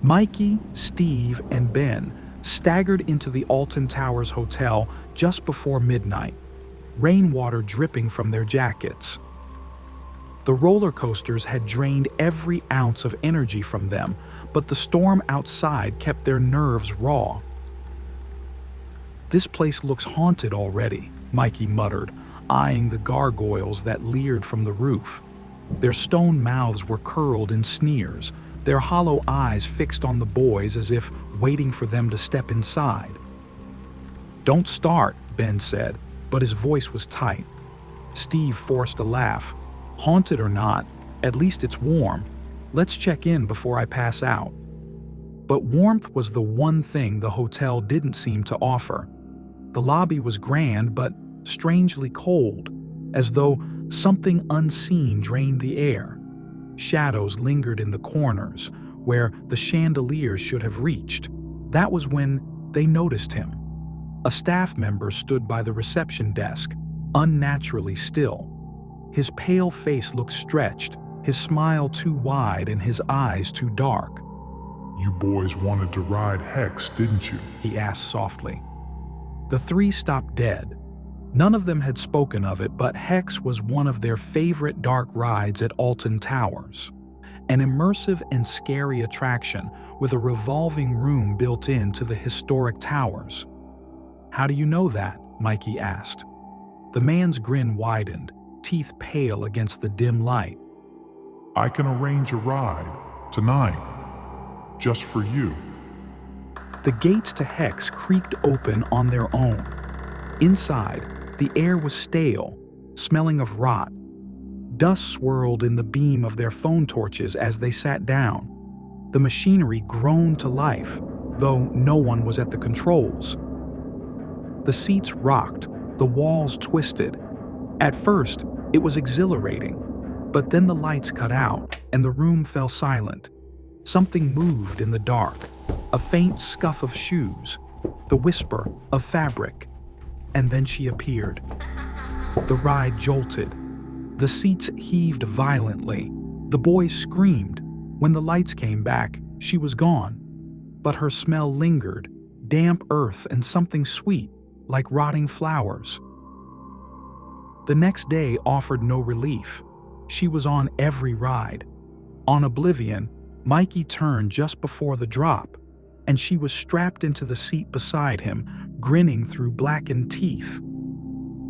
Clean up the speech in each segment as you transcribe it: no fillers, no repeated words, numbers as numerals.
Mikey, Steve, and Ben staggered into the Alton Towers Hotel just before midnight, rainwater dripping from their jackets. The roller coasters had drained every ounce of energy from them, but the storm outside kept their nerves raw. "This place looks haunted already," Mikey muttered, eyeing the gargoyles that leered from the roof. Their stone mouths were curled in sneers, their hollow eyes fixed on the boys as if waiting for them to step inside. "Don't start," Ben said, but his voice was tight. Steve forced a laugh. "Haunted or not, at least it's warm. Let's check in before I pass out." But warmth was the one thing the hotel didn't seem to offer. The lobby was grand but strangely cold, as though something unseen drained the air. Shadows lingered in the corners, where the chandeliers should have reached. That was when they noticed him. A staff member stood by the reception desk, unnaturally still. His pale face looked stretched, his smile too wide and his eyes too dark. "You boys wanted to ride Hex, didn't you?" he asked softly. The three stopped dead. None of them had spoken of it, but Hex was one of their favorite dark rides at Alton Towers. An immersive and scary attraction with a revolving room built into the historic towers. "How do you know that?" Mikey asked. The man's grin widened, teeth pale against the dim light. "I can arrange a ride, tonight, just for you." The gates to Hex creaked open on their own. Inside, the air was stale, smelling of rot. Dust swirled in the beam of their phone torches as they sat down. The machinery groaned to life, though no one was at the controls. The seats rocked, the walls twisted. At first, it was exhilarating, but then the lights cut out and the room fell silent. Something moved in the dark, a faint scuff of shoes, the whisper of fabric. And then she appeared. The ride jolted. The seats heaved violently. The boys screamed. When the lights came back, she was gone. But her smell lingered, damp earth and something sweet, like rotting flowers. The next day offered no relief. She was on every ride. On Oblivion, Mikey turned just before the drop, and she was strapped into the seat beside him, grinning through blackened teeth.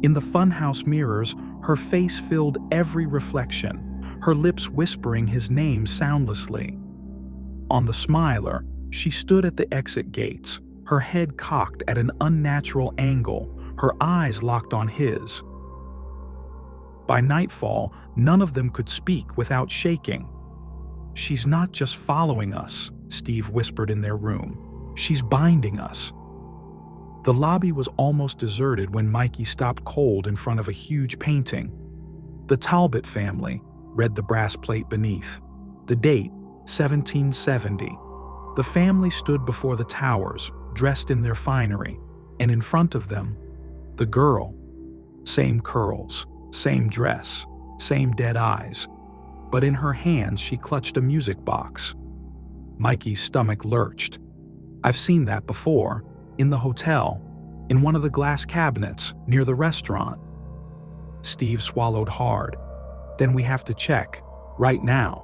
In the funhouse mirrors, her face filled every reflection, her lips whispering his name soundlessly. On the Smiler, she stood at the exit gates, her head cocked at an unnatural angle, her eyes locked on his. By nightfall, none of them could speak without shaking. "She's not just following us," Steve whispered in their room. "She's binding us." The lobby was almost deserted when Mikey stopped cold in front of a huge painting. "The Talbot family," read the brass plate beneath. The date, 1770. The family stood before the towers, dressed in their finery, and in front of them, the girl. Same curls, same dress, same dead eyes. But in her hands she clutched a music box. Mikey's stomach lurched. "I've seen that before, in the hotel, in one of the glass cabinets near the restaurant." Steve swallowed hard. "Then we have to check, right now."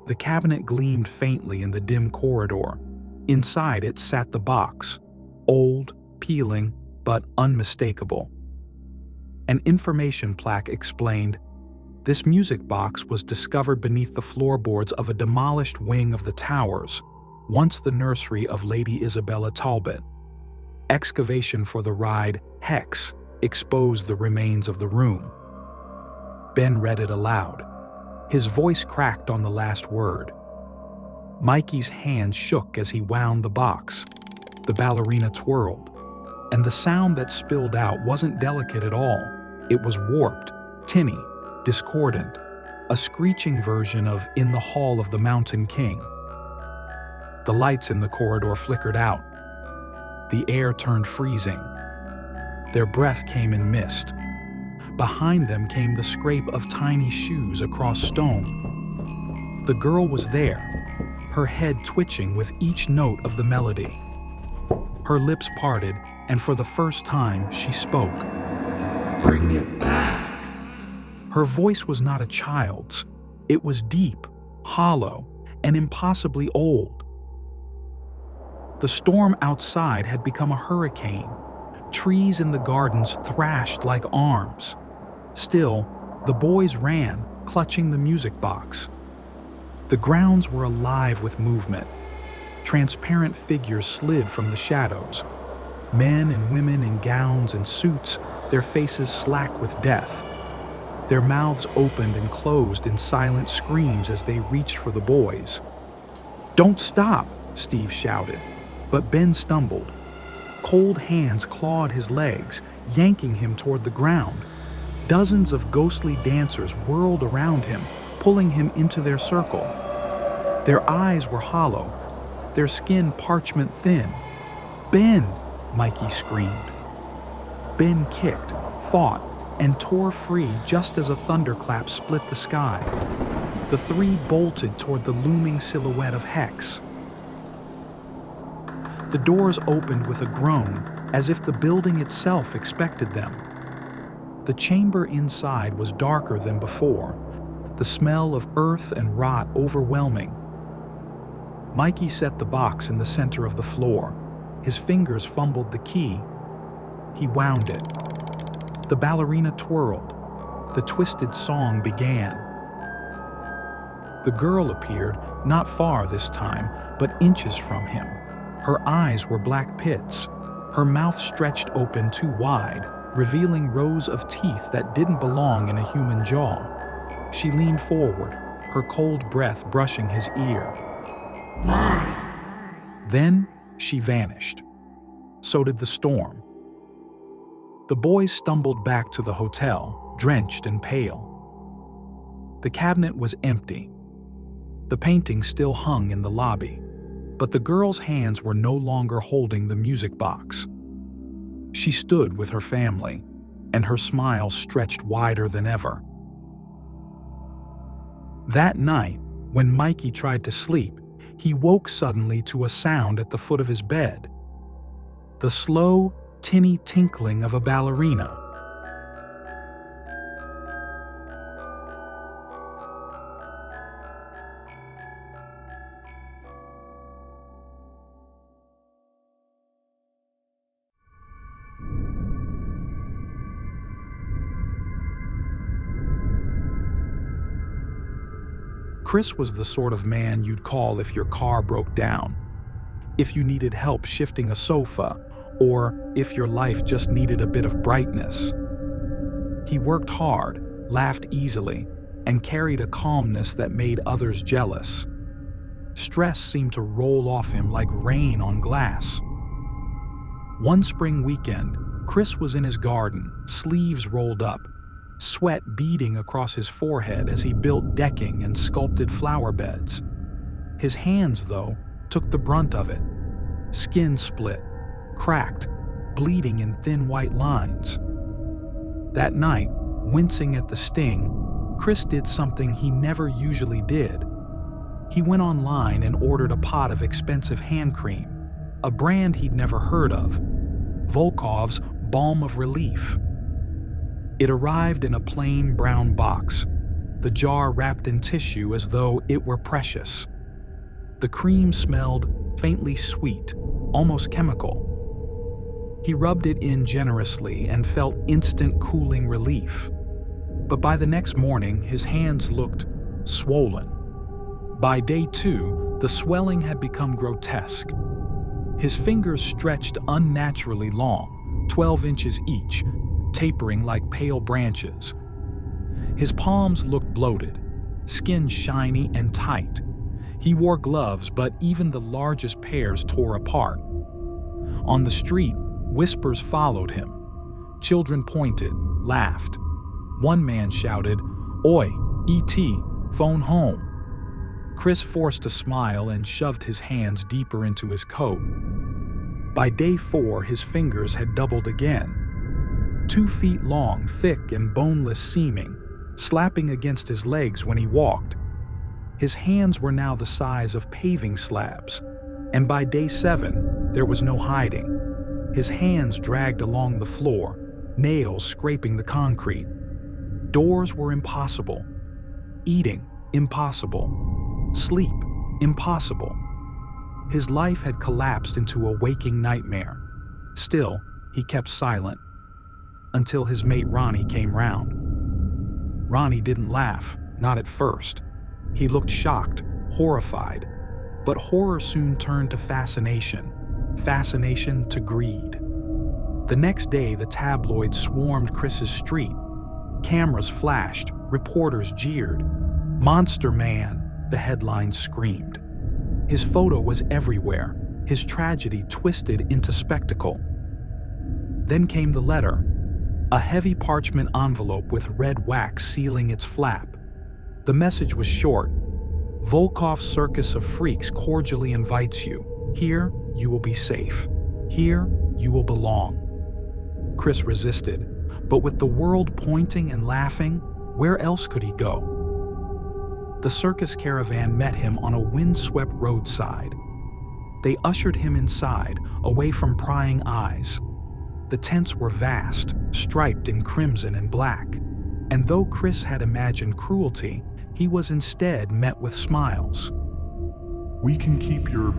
The cabinet gleamed faintly in the dim corridor. Inside it sat the box, old, peeling, but unmistakable. An information plaque explained, "This music box was discovered beneath the floorboards of a demolished wing of the towers, once the nursery of Lady Isabella Talbot. Excavation for the ride Hex exposed the remains of the room." Ben read it aloud. His voice cracked on the last word. Mikey's hand shook as he wound the box. The ballerina twirled, and the sound that spilled out wasn't delicate at all. It was warped, tinny, discordant, a screeching version of "In the Hall of the Mountain King." The lights in the corridor flickered out. The air turned freezing. Their breath came in mist. Behind them came the scrape of tiny shoes across stone. The girl was there, her head twitching with each note of the melody. Her lips parted, and for the first time she spoke. Bring it back. Her voice was not a child's. It was deep, hollow, and impossibly old. The storm outside had become a hurricane. Trees in the gardens thrashed like arms. Still, the boys ran, clutching the music box. The grounds were alive with movement. Transparent figures slid from the shadows. Men and women in gowns and suits, their faces slack with death. Their mouths opened and closed in silent screams as they reached for the boys. "Don't stop!" Steve shouted, but Ben stumbled. Cold hands clawed his legs, yanking him toward the ground. Dozens of ghostly dancers whirled around him, pulling him into their circle. Their eyes were hollow, their skin parchment thin. "Ben!" Mikey screamed. Ben kicked, fought, and tore free just as a thunderclap split the sky. The three bolted toward the looming silhouette of Hex. The doors opened with a groan, as if the building itself expected them. The chamber inside was darker than before, the smell of earth and rot overwhelming. Mikey set the box in the center of the floor. His fingers fumbled the key. He wound it. The ballerina twirled. The twisted song began. The girl appeared, not far this time, but inches from him. Her eyes were black pits. Her mouth stretched open too wide, revealing rows of teeth that didn't belong in a human jaw. She leaned forward, her cold breath brushing his ear. Mine. Then she vanished. So did the storm. The boys stumbled back to the hotel, drenched and pale. The cabinet was empty. The painting still hung in the lobby, but the girl's hands were no longer holding the music box. She stood with her family, and her smile stretched wider than ever. That night, when Mikey tried to sleep, he woke suddenly to a sound at the foot of his bed. The slow, tinny tinkling of a ballerina. Chris was the sort of man you'd call if your car broke down, if you needed help shifting a sofa, or if your life just needed a bit of brightness. He worked hard, laughed easily, and carried a calmness that made others jealous. Stress seemed to roll off him like rain on glass. One spring weekend, Chris was in his garden, sleeves rolled up, sweat beading across his forehead as he built decking and sculpted flower beds. His hands, though, took the brunt of it. Skin split, cracked, bleeding in thin white lines. That night, wincing at the sting, Chris did something he never usually did. He went online and ordered a pot of expensive hand cream, a brand he'd never heard of, Volkov's Balm of Relief. It arrived in a plain brown box, the jar wrapped in tissue as though it were precious. The cream smelled faintly sweet, almost chemical. He rubbed it in generously and felt instant cooling relief. But by the next morning, his hands looked swollen. By day 2, the swelling had become grotesque. His fingers stretched unnaturally long, 12 inches each, tapering like pale branches. His palms looked bloated, skin shiny and tight. He wore gloves, but even the largest pairs tore apart. On the street, whispers followed him. Children pointed, laughed. One man shouted, "Oi, E.T., phone home." Chris forced a smile and shoved his hands deeper into his coat. By day 4, his fingers had doubled again. 2 feet long, thick and boneless seeming, slapping against his legs when he walked. His hands were now the size of paving slabs, and by day 7, there was no hiding. His hands dragged along the floor, nails scraping the concrete. Doors were impossible. Eating, impossible. Sleep, impossible. His life had collapsed into a waking nightmare. Still, he kept silent, until his mate Ronnie came round. Ronnie didn't laugh, not at first. He looked shocked, horrified. But horror soon turned to fascination to greed. The next day, the tabloids swarmed Chris's street. Cameras flashed, reporters jeered. "Monster Man," the headlines screamed. His photo was everywhere, his tragedy twisted into spectacle. Then came the letter, a heavy parchment envelope with red wax sealing its flap. The message was short. "Volkov's Circus of Freaks cordially invites you. Here, you will be safe. Here, you will belong." Chris resisted, but with the world pointing and laughing, where else could he go? The circus caravan met him on a windswept roadside. They ushered him inside, away from prying eyes. The tents were vast, striped in crimson and black, and though Chris had imagined cruelty, he was instead met with smiles. "We can keep your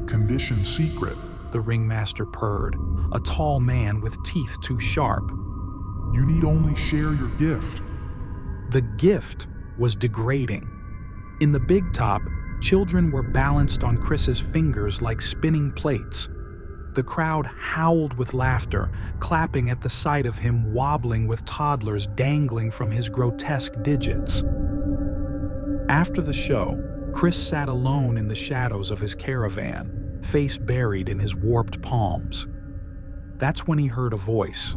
condition secret," the ringmaster purred, a tall man with teeth too sharp. "You need only share your gift." The gift was degrading. In the big top, children were balanced on Chris's fingers like spinning plates. The crowd howled with laughter, clapping at the sight of him wobbling with toddlers dangling from his grotesque digits. After the show, Chris sat alone in the shadows of his caravan, face buried in his warped palms. That's when he heard a voice.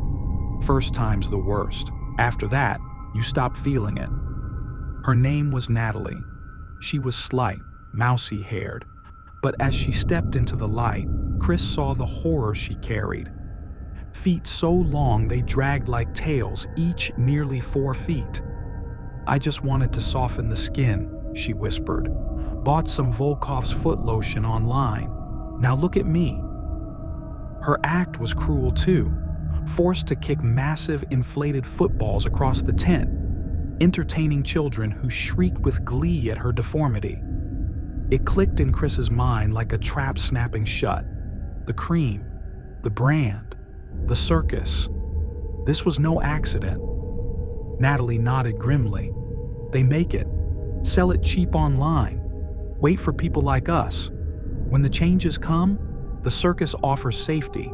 First time's the worst. After that, you stop feeling it. Her name was Natalie. She was slight, mousy-haired, but as she stepped into the light, Chris saw the horror she carried. Feet so long they dragged like tails, each nearly 4 feet. "I just wanted to soften the skin," she whispered. "Bought some Volkov's foot lotion online. Now look at me." Her act was cruel too, forced to kick massive inflated footballs across the tent, entertaining children who shrieked with glee at her deformity. It clicked in Chris's mind like a trap snapping shut. The cream, the brand, the circus. This was no accident. Natalie nodded grimly. "They make it, sell it cheap online, wait for people like us. When the changes come, the circus offers safety.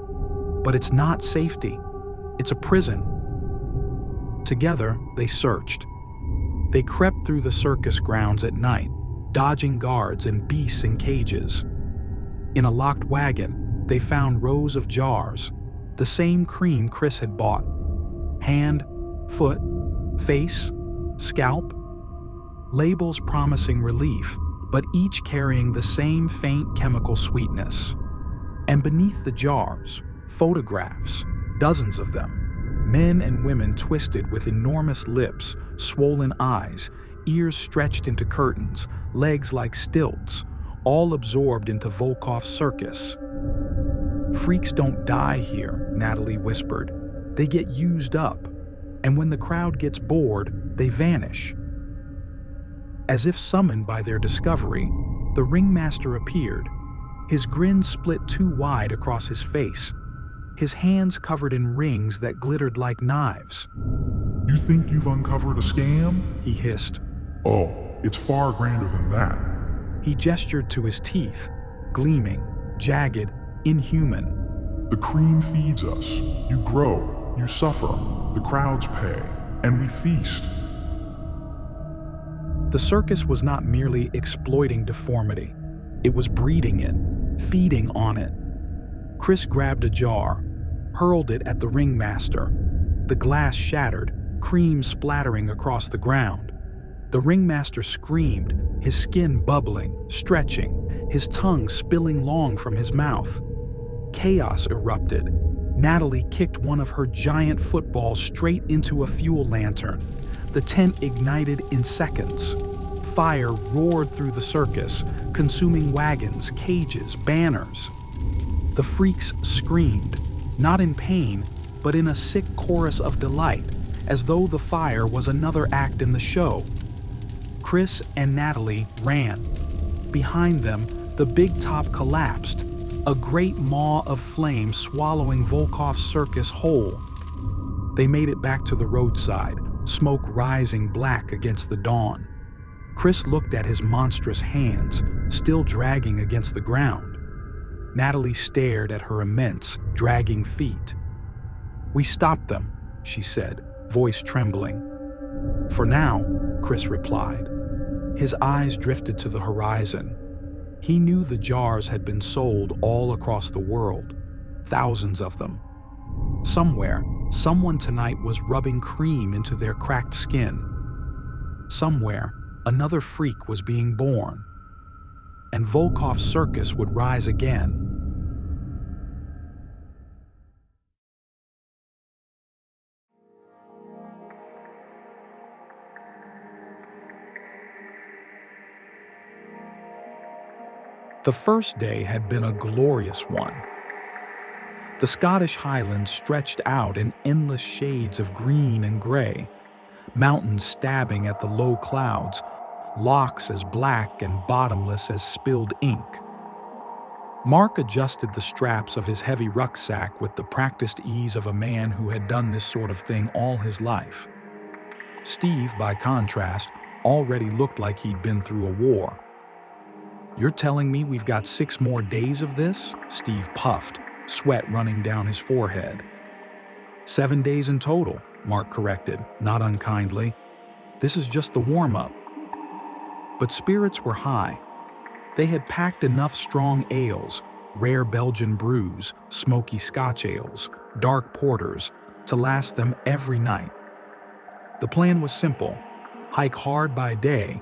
But it's not safety, it's a prison." Together, they searched. They crept through the circus grounds at night, dodging guards and beasts in cages. In a locked wagon, they found rows of jars, the same cream Chris had bought. Hand, foot, face, scalp. Labels promising relief, but each carrying the same faint chemical sweetness. And beneath the jars, photographs, dozens of them. Men and women twisted with enormous lips, swollen eyes, ears stretched into curtains, legs like stilts, all absorbed into Volkov's circus. "Freaks don't die here," Natalie whispered. "They get used up, and when the crowd gets bored, they vanish." As if summoned by their discovery, the ringmaster appeared. His grin split too wide across his face, his hands covered in rings that glittered like knives. "You think you've uncovered a scam?" he hissed. "Oh, it's far grander than that." He gestured to his teeth, gleaming, jagged, inhuman. "The cream feeds us. You grow, you suffer, the crowds pay, and we feast." The circus was not merely exploiting deformity. It was breeding it, feeding on it. Chris grabbed a jar, hurled it at the ringmaster. The glass shattered, cream splattering across the ground. The ringmaster screamed, his skin bubbling, stretching, his tongue spilling long from his mouth. Chaos erupted. Natalie kicked one of her giant footballs straight into a fuel lantern. The tent ignited in seconds. fire roared through the circus, consuming wagons, cages, banners. The freaks screamed, not in pain, but in a sick chorus of delight, as though the fire was another act in the show. Chris and Natalie ran. Behind them, the big top collapsed, a great maw of flame swallowing Volkov's circus whole. They made it back to the roadside, smoke rising black against the dawn. Chris looked at his monstrous hands, still dragging against the ground. Natalie stared at her immense, dragging feet. "We stopped them," she said, voice trembling. "For now," Chris replied. His eyes drifted to the horizon. He knew the jars had been sold all across the world, thousands of them. Somewhere, someone tonight was rubbing cream into their cracked skin. Somewhere, another freak was being born. And Volkov's circus would rise again. The first day had been a glorious one. The Scottish Highlands stretched out in endless shades of green and gray, mountains stabbing at the low clouds, lochs as black and bottomless as spilled ink. Mark adjusted the straps of his heavy rucksack with the practiced ease of a man who had done this sort of thing all his life. Steve, by contrast, already looked like he'd been through a war. "You're telling me we've got 6 more days of this?" Steve puffed, sweat running down his forehead. 7 days in total, Mark corrected, not unkindly. "This is just the warm-up." But spirits were high. They had packed enough strong ales, rare Belgian brews, smoky Scotch ales, dark porters, to last them every night. The plan was simple: hike hard by day,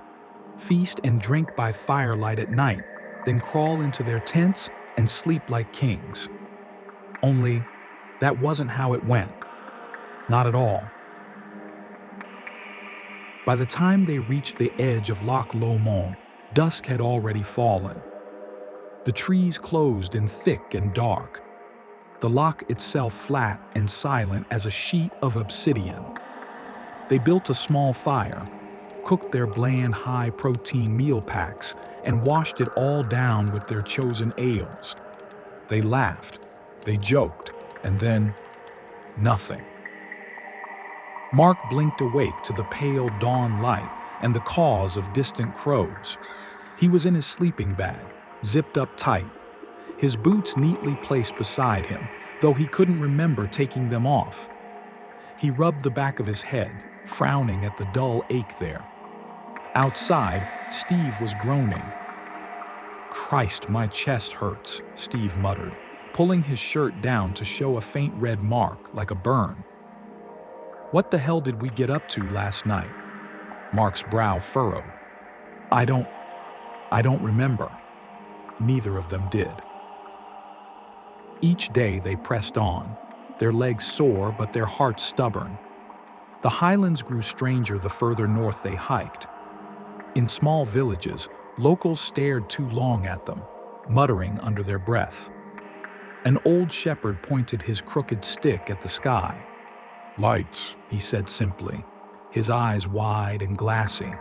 feast and drink by firelight at night, then crawl into their tents and sleep like kings. Only, that wasn't how it went. Not at all. By the time they reached the edge of Loch Lomond, dusk had already fallen. The trees closed in thick and dark, the loch itself flat and silent as a sheet of obsidian. They built a small fire, cooked their bland high-protein meal packs, and washed it all down with their chosen ales. They laughed, they joked, and then nothing. Mark blinked awake to the pale dawn light and the caws of distant crows. He was in his sleeping bag, zipped up tight, his boots neatly placed beside him, though he couldn't remember taking them off. He rubbed the back of his head, frowning at the dull ache there. Outside, Steve was groaning. "Christ, my chest hurts," Steve muttered, pulling his shirt down to show a faint red mark, like a burn. "What the hell did we get up to last night?" Mark's brow furrowed. I don't remember." Neither of them did. Each day they pressed on, their legs sore but their hearts stubborn. The highlands grew stranger the further north they hiked. In small villages, locals stared too long at them, muttering under their breath. An old shepherd pointed his crooked stick at the sky. Lights, He said simply, his eyes wide and glassy.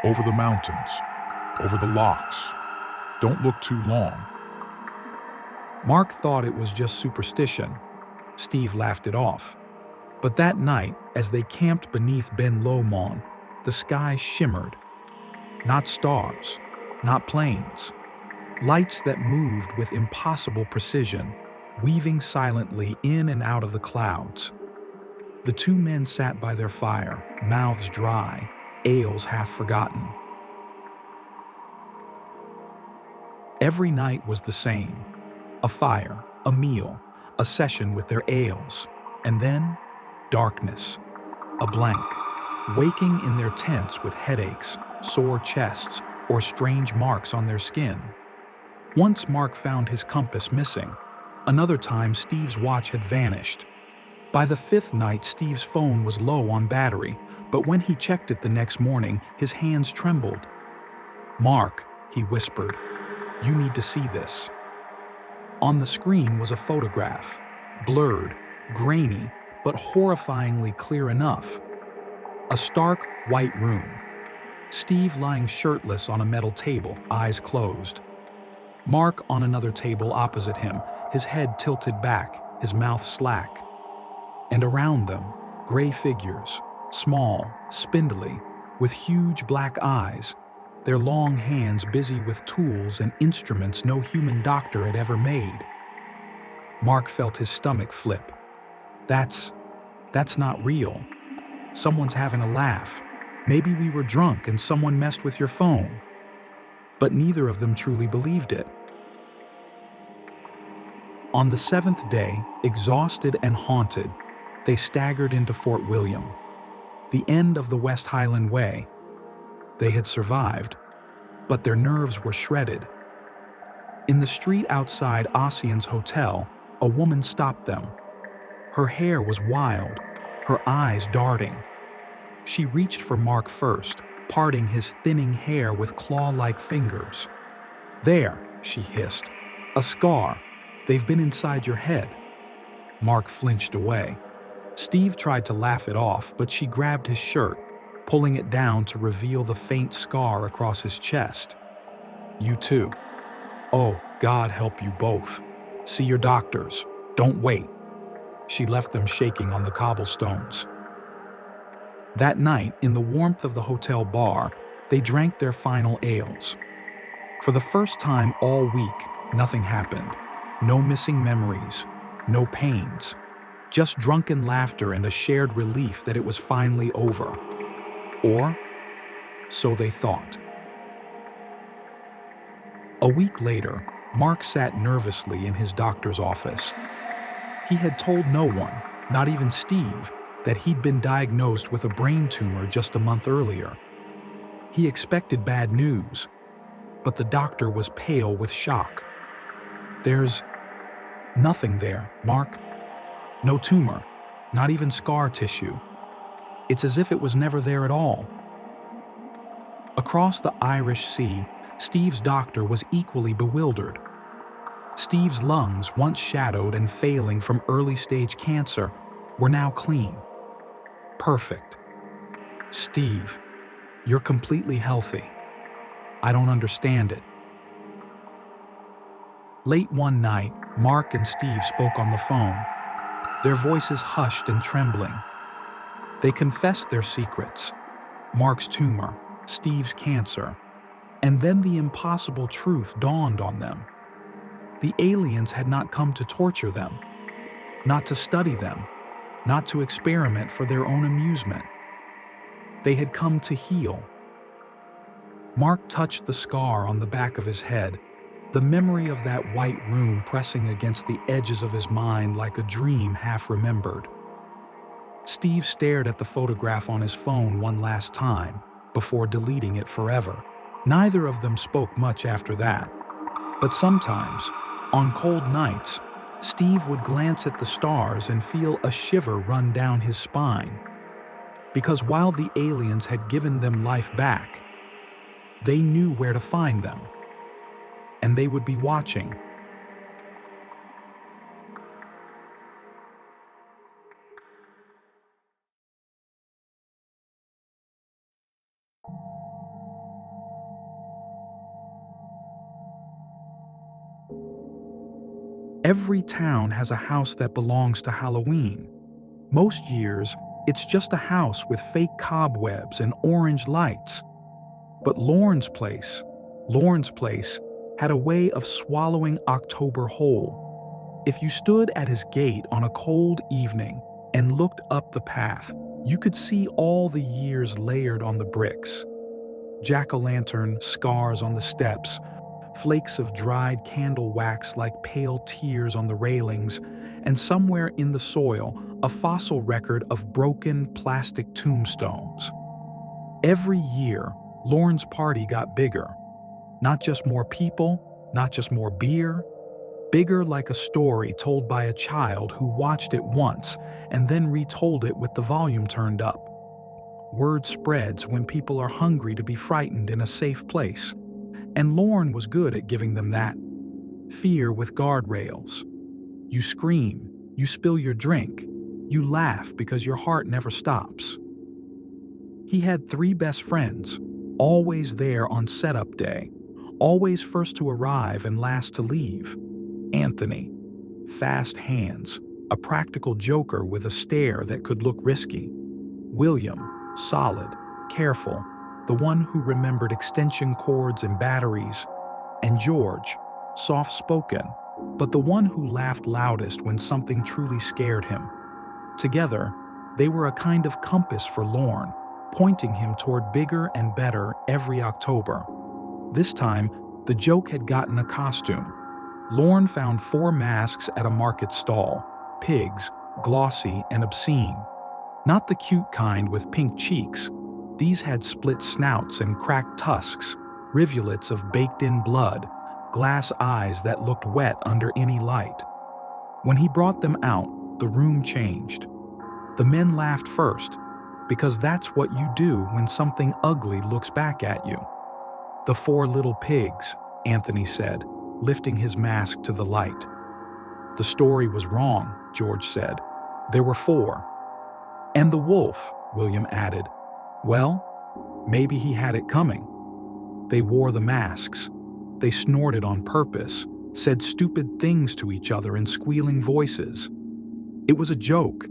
over the mountains, over the lochs. Don't look too long. Mark thought it was just superstition. Steve laughed it off. But that night, as they camped beneath Ben Lomond, the sky shimmered. Not stars, not planes. Lights that moved with impossible precision, weaving silently in and out of the clouds. The 2 men sat by their fire, mouths dry, ales half forgotten. Every night was the same. A fire, a meal, a session with their ales, and then darkness, a blank, waking in their tents with headaches, sore chests, or strange marks on their skin. Once Mark found his compass missing. Another time Steve's watch had vanished. By the 5th night, Steve's phone was low on battery, but when he checked it the next morning, his hands trembled, "Mark," he whispered, "you need to see this." On the screen was a photograph, blurred, grainy, but horrifyingly clear enough. A stark, white room. Steve lying shirtless on a metal table, eyes closed. Mark on another table opposite him, his head tilted back, his mouth slack. And around them, gray figures, small, spindly, with huge black eyes, their long hands busy with tools and instruments no human doctor had ever made. Mark felt his stomach flip. That's not real. Someone's having a laugh. Maybe we were drunk and someone messed with your phone. But neither of them truly believed it. On the 7th day, exhausted and haunted, they staggered into Fort William, the end of the West Highland Way. They had survived, but their nerves were shredded. In the street outside Ossian's hotel, a woman stopped them. Her hair was wild, her eyes darting. She reached for Mark first, parting his thinning hair with claw-like fingers. "There," she hissed. "A scar. They've been inside your head." Mark flinched away. Steve tried to laugh it off, but she grabbed his shirt, pulling it down to reveal the faint scar across his chest. "You too. Oh, God help you both. See your doctors. Don't wait." She left them shaking on the cobblestones. That night, in the warmth of the hotel bar, they drank their final ales. For the first time all week, nothing happened. No missing memories, no pains. Just drunken laughter and a shared relief that it was finally over. Or, so they thought. A week later, Mark sat nervously in his doctor's office. He had told no one, not even Steve, that he'd been diagnosed with a brain tumor just a month earlier. He expected bad news, but the doctor was pale with shock. "There's nothing there, Mark. No tumor, not even scar tissue. It's as if it was never there at all." Across the Irish Sea, Steve's doctor was equally bewildered. Steve's lungs, once shadowed and failing from early-stage cancer, were now clean. Perfect. "Steve, you're completely healthy. I don't understand it." Late one night, Mark and Steve spoke on the phone, their voices hushed and trembling. They confessed their secrets, Mark's tumor, Steve's cancer, and then the impossible truth dawned on them. The aliens had not come to torture them, not to study them, not to experiment for their own amusement. They had come to heal. Mark touched the scar on the back of his head, the memory of that white room pressing against the edges of his mind like a dream half remembered. Steve stared at the photograph on his phone one last time before deleting it forever. Neither of them spoke much after that. But sometimes, on cold nights, Steve would glance at the stars and feel a shiver run down his spine. Because while the aliens had given them life back, they knew where to find them. And they would be watching. Every town has a house that belongs to Halloween. Most years, it's just a house with fake cobwebs and orange lights. But Lorne's place had a way of swallowing October whole. If you stood at his gate on a cold evening and looked up the path, you could see all the years layered on the bricks. Jack-o'-lantern scars on the steps, flakes of dried candle wax like pale tears on the railings, and somewhere in the soil, a fossil record of broken plastic tombstones. Every year, Lorne's party got bigger. Not just more people, not just more beer, bigger like a story told by a child who watched it once and then retold it with the volume turned up. Word spreads when people are hungry to be frightened in a safe place. And Lorne was good at giving them that. Fear with guardrails. You scream, you spill your drink, you laugh because your heart never stops. He had 3 best friends, always there on setup day, always first to arrive and last to leave. Anthony, fast hands, a practical joker with a stare that could look risky. William, solid, careful, the one who remembered extension cords and batteries. And George, soft-spoken, but the one who laughed loudest when something truly scared him. Together, they were a kind of compass for Lorne, pointing him toward bigger and better every October. This time, the joke had gotten a costume. Lorne found 4 masks at a market stall, pigs, glossy and obscene. Not the cute kind with pink cheeks. These had split snouts and cracked tusks, rivulets of baked-in blood, glass eyes that looked wet under any light. When he brought them out, the room changed. The men laughed first, because that's what you do when something ugly looks back at you. "The 4 little pigs," Anthony said, lifting his mask to the light. "The story was wrong," George said. "There were 4. "And the wolf," William added. "Well, maybe he had it coming." They wore the masks. They snorted on purpose, said stupid things to each other in squealing voices. It was a joke,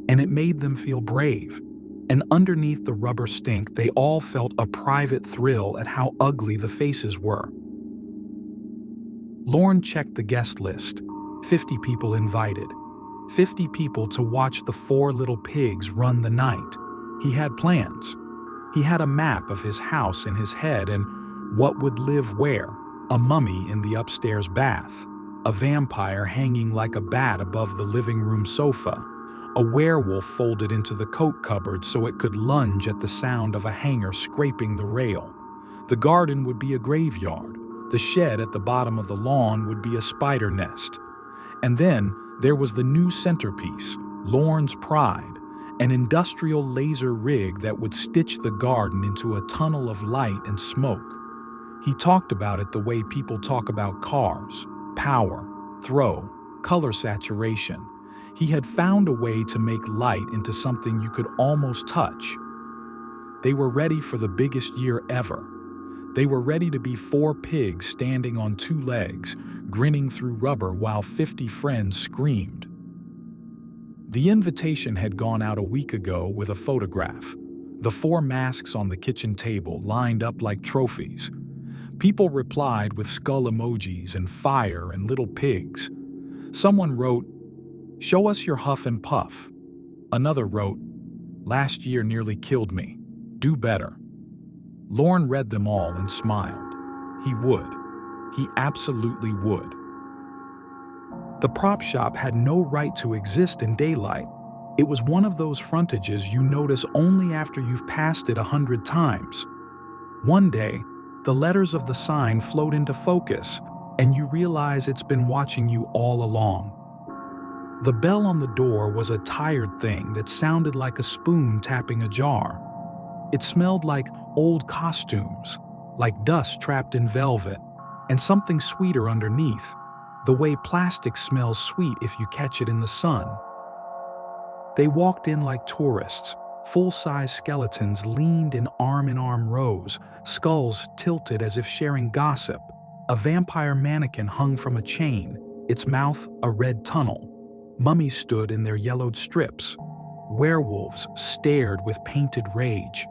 and it made them feel brave. And underneath the rubber stink, they all felt a private thrill at how ugly the faces were. Lorne checked the guest list. 50 people invited. 50 people to watch the 4 little pigs run the night. He had plans. He had a map of his house in his head and what would live where. A mummy in the upstairs bath. A vampire hanging like a bat above the living room sofa. A werewolf folded into the coat cupboard so it could lunge at the sound of a hanger scraping the rail. The garden would be a graveyard. The shed at the bottom of the lawn would be a spider nest. And then there was the new centerpiece, Lorne's pride, an industrial laser rig that would stitch the garden into a tunnel of light and smoke. He talked about it the way people talk about cars, power, throw, color saturation. He had found a way to make light into something you could almost touch. They were ready for the biggest year ever. They were ready to be 4 pigs standing on 2 legs, grinning through rubber while 50 friends screamed. The invitation had gone out a week ago with a photograph. The 4 masks on the kitchen table lined up like trophies. People replied with skull emojis and fire and little pigs. Someone wrote, "Show us your huff and puff." Another wrote, "Last year nearly killed me. Do better." Lorne read them all and smiled. He would. He absolutely would. The prop shop had no right to exist in daylight. It was one of those frontages you notice only after you've passed it 100 times. One day, the letters of the sign float into focus, and you realize it's been watching you all along. The bell on the door was a tired thing that sounded like a spoon tapping a jar. It smelled like old costumes, like dust trapped in velvet, and something sweeter underneath, the way plastic smells sweet if you catch it in the sun. They walked in like tourists. Full-size skeletons leaned in arm-in-arm rows, skulls tilted as if sharing gossip. A vampire mannequin hung from a chain, its mouth a red tunnel. Mummies stood in their yellowed strips. Werewolves stared with painted rage.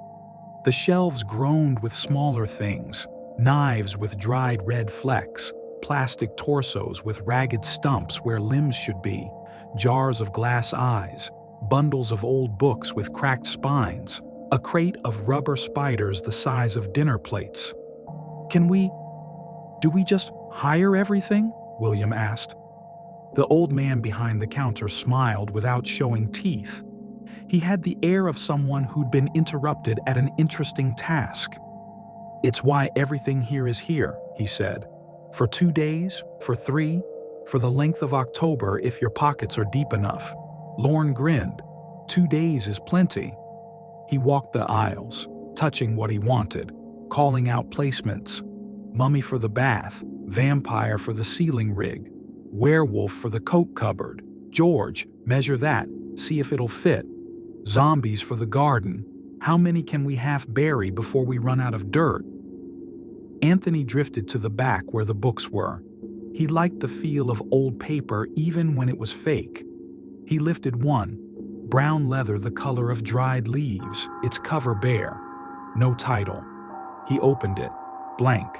The shelves groaned with smaller things, knives with dried red flecks, plastic torsos with ragged stumps where limbs should be, jars of glass eyes, bundles of old books with cracked spines, a crate of rubber spiders the size of dinner plates. Do we just hire everything?" William asked. The old man behind the counter smiled without showing teeth. He had the air of someone who'd been interrupted at an interesting task. "It's why everything here is here," he said. "For 2 days, for 3, for the length of October if your pockets are deep enough." Lorne grinned. 2 days is plenty. He walked the aisles, touching what he wanted, calling out placements. Mummy for the bath, vampire for the ceiling rig, werewolf for the coat cupboard. George, measure that, see if it'll fit. Zombies for the garden. How many can we half bury before we run out of dirt? Anthony drifted to the back where the books were. He liked the feel of old paper even when it was fake. He lifted one, brown leather the color of dried leaves, its cover bare. No title. He opened it. Blank.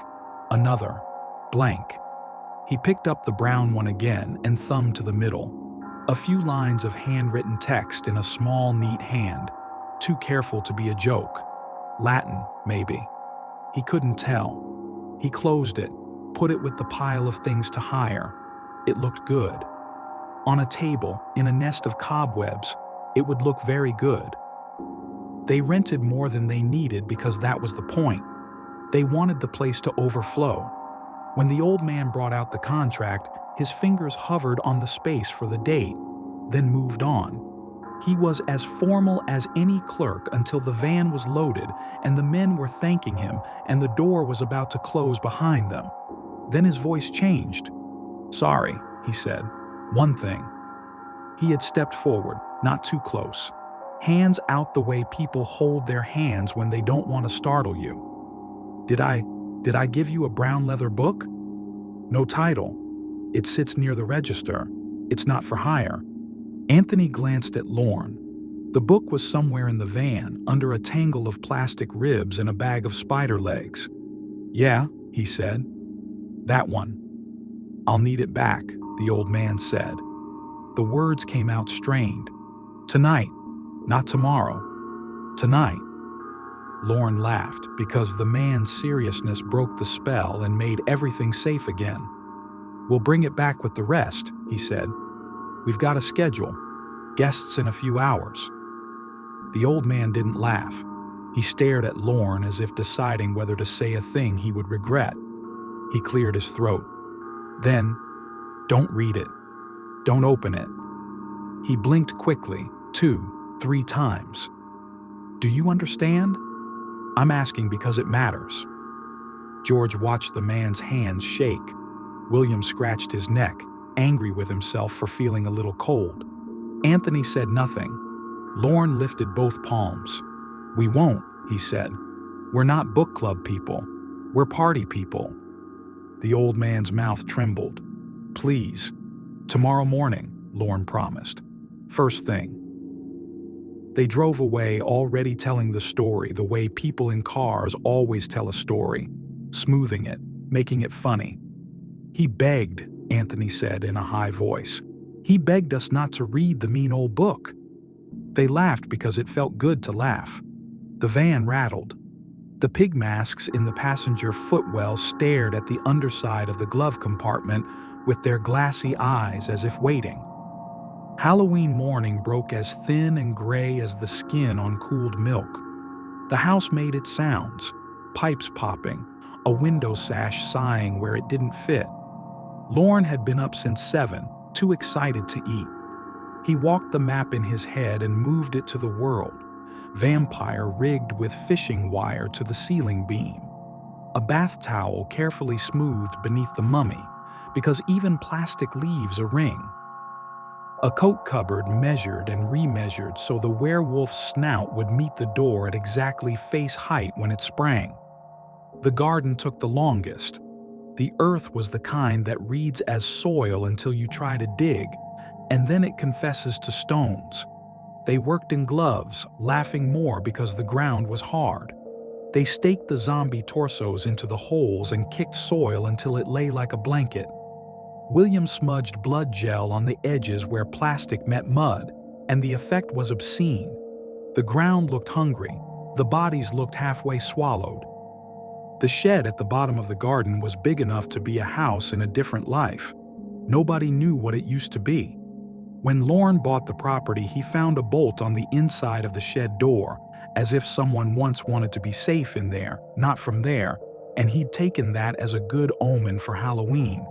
Another. Blank. He picked up the brown one again and thumbed to the middle. A few lines of handwritten text in a small, neat hand. Too careful to be a joke. Latin, maybe. He couldn't tell. He closed it, put it with the pile of things to hire. It looked good. On a table, in a nest of cobwebs, it would look very good. They rented more than they needed because that was the point. They wanted the place to overflow. When the old man brought out the contract, his fingers hovered on the space for the date, then moved on. He was as formal as any clerk until the van was loaded and the men were thanking him and the door was about to close behind them. Then his voice changed. "Sorry," he said. "One thing." He had stepped forward, not too close. Hands out the way people hold their hands when they don't want to startle you. Did I give you a brown leather book?" "No title. It sits near the register. It's not for hire." Anthony glanced at Lorne. The book was somewhere in the van, under a tangle of plastic ribs and a bag of spider legs. "Yeah," he said. "That one." "I'll need it back," the old man said. The words came out strained. "Tonight, not tomorrow. Tonight." Lorne laughed because the man's seriousness broke the spell and made everything safe again. "We'll bring it back with the rest," he said. "We've got a schedule. Guests in a few hours." The old man didn't laugh. He stared at Lorne as if deciding whether to say a thing he would regret. He cleared his throat. Then, "Don't read it. Don't open it." He blinked quickly, 2, 3 times. "Do you understand? I'm asking because it matters." George watched the man's hands shake. William scratched his neck, angry with himself for feeling a little cold. Anthony said nothing. Lorne lifted both palms. "We won't," he said. "We're not book club people. We're party people." The old man's mouth trembled. "Please. Tomorrow morning," Lorne promised. "First thing." They drove away, already telling the story the way people in cars always tell a story, smoothing it, making it funny. "He begged," Anthony said in a high voice. "He begged us not to read the mean old book." They laughed because it felt good to laugh. The van rattled. The pig masks in the passenger footwell stared at the underside of the glove compartment with their glassy eyes as if waiting. Halloween morning broke as thin and gray as the skin on cooled milk. The house made its sounds, pipes popping, a window sash sighing where it didn't fit. Lorne had been up since 7, too excited to eat. He walked the map in his head and moved it to the world. Vampire rigged with fishing wire to the ceiling beam. A bath towel carefully smoothed beneath the mummy, because even plastic leaves a ring. A coat cupboard measured and remeasured so the werewolf's snout would meet the door at exactly face height when it sprang. The garden took the longest. The earth was the kind that reads as soil until you try to dig, and then it confesses to stones. They worked in gloves, laughing more because the ground was hard. They staked the zombie torsos into the holes and kicked soil until it lay like a blanket. William smudged blood gel on the edges where plastic met mud, and the effect was obscene. The ground looked hungry. The bodies looked halfway swallowed. The shed at the bottom of the garden was big enough to be a house in a different life. Nobody knew what it used to be. When Lorne bought the property, he found a bolt on the inside of the shed door, as if someone once wanted to be safe in there, not from there, and he'd taken that as a good omen for Halloween.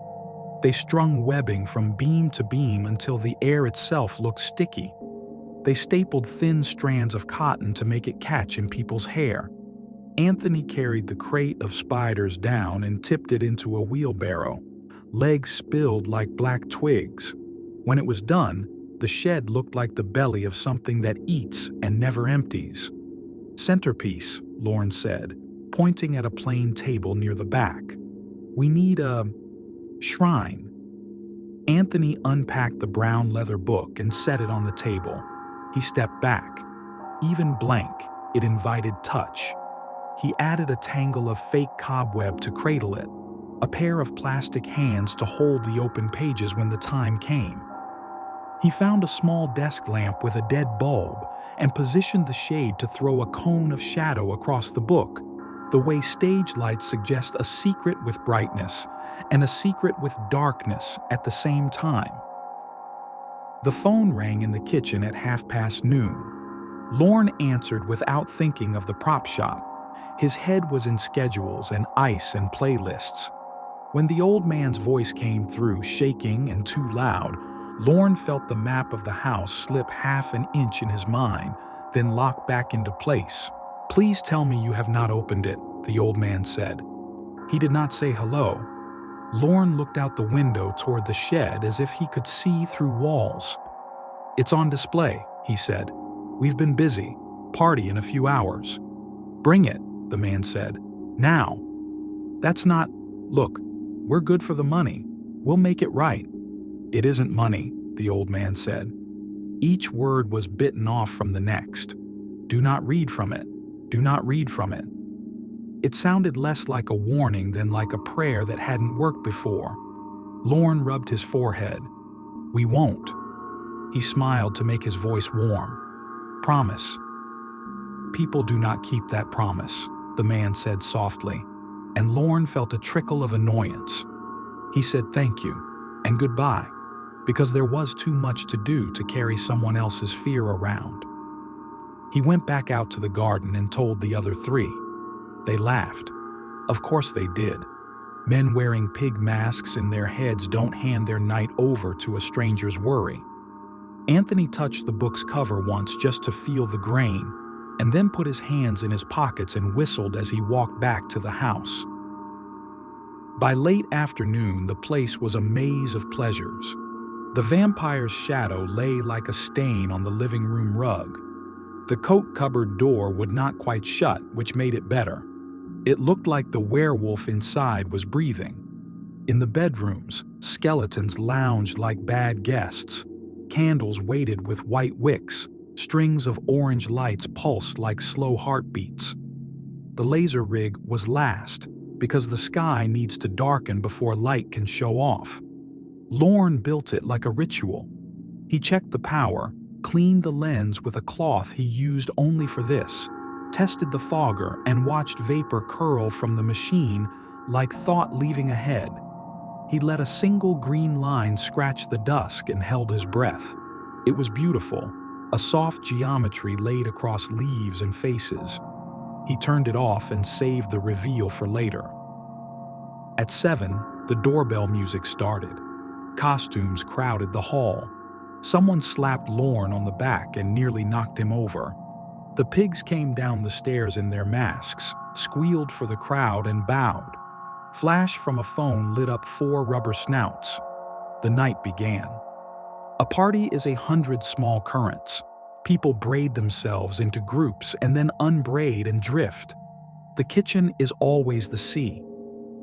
They strung webbing from beam to beam until the air itself looked sticky. They stapled thin strands of cotton to make it catch in people's hair. Anthony carried the crate of spiders down and tipped it into a wheelbarrow. Legs spilled like black twigs. When it was done, the shed looked like the belly of something that eats and never empties. "Centerpiece," Lorne said, pointing at a plain table near the back. "We need a shrine." Anthony unpacked the brown leather book and set it on the table. He stepped back. Even blank, it invited touch. He added a tangle of fake cobweb to cradle it, a pair of plastic hands to hold the open pages when the time came. He found a small desk lamp with a dead bulb and positioned the shade to throw a cone of shadow across the book, the way stage lights suggest a secret with brightness and a secret with darkness at the same time. The phone rang in the kitchen at noon. Lorne answered without thinking of the prop shop. His head was in schedules and ice and playlists. When the old man's voice came through, shaking and too loud, Lorne felt the map of the house slip half an inch in his mind, then lock back into place. "Please tell me you have not opened it," the old man said. He did not say hello. Lorne looked out the window toward the shed as if he could see through walls. "It's on display," he said. "We've been busy. Party in a few hours." "Bring it," the man said. "Now." "That's not... Look, we're good for the money. We'll make it right." "It isn't money," the old man said. Each word was bitten off from the next. "Do not read from it. Do not read from it." It sounded less like a warning than like a prayer that hadn't worked before. Lorne rubbed his forehead. "We won't." He smiled to make his voice warm. "Promise." "People do not keep that promise," the man said softly, and Lorne felt a trickle of annoyance. He said thank you and goodbye, because there was too much to do to carry someone else's fear around. He went back out to the garden and told the other three. They laughed. Of course they did. Men wearing pig masks in their heads don't hand their night over to a stranger's worry. Anthony touched the book's cover once just to feel the grain, and then put his hands in his pockets and whistled as he walked back to the house. By late afternoon, the place was a maze of pleasures. The vampire's shadow lay like a stain on the living room rug. The coat cupboard door would not quite shut, which made it better. It looked like the werewolf inside was breathing. In the bedrooms, skeletons lounged like bad guests. Candles waited with white wicks. Strings of orange lights pulsed like slow heartbeats. The laser rig was last, because the sky needs to darken before light can show off. Lorne built it like a ritual. He checked the power, cleaned the lens with a cloth he used only for this, tested the fogger, and watched vapor curl from the machine like thought leaving ahead. He let a single green line scratch the dusk and held his breath. It was beautiful, a soft geometry laid across leaves and faces. He turned it off and saved the reveal for later. At 7, the doorbell music started. Costumes crowded the hall. Someone slapped Lorne on the back and nearly knocked him over. The pigs came down the stairs in their masks, squealed for the crowd, and bowed. Flash from a phone lit up 4 rubber snouts. The night began. A party is 100 small currents. People braid themselves into groups and then unbraid and drift. The kitchen is always the sea.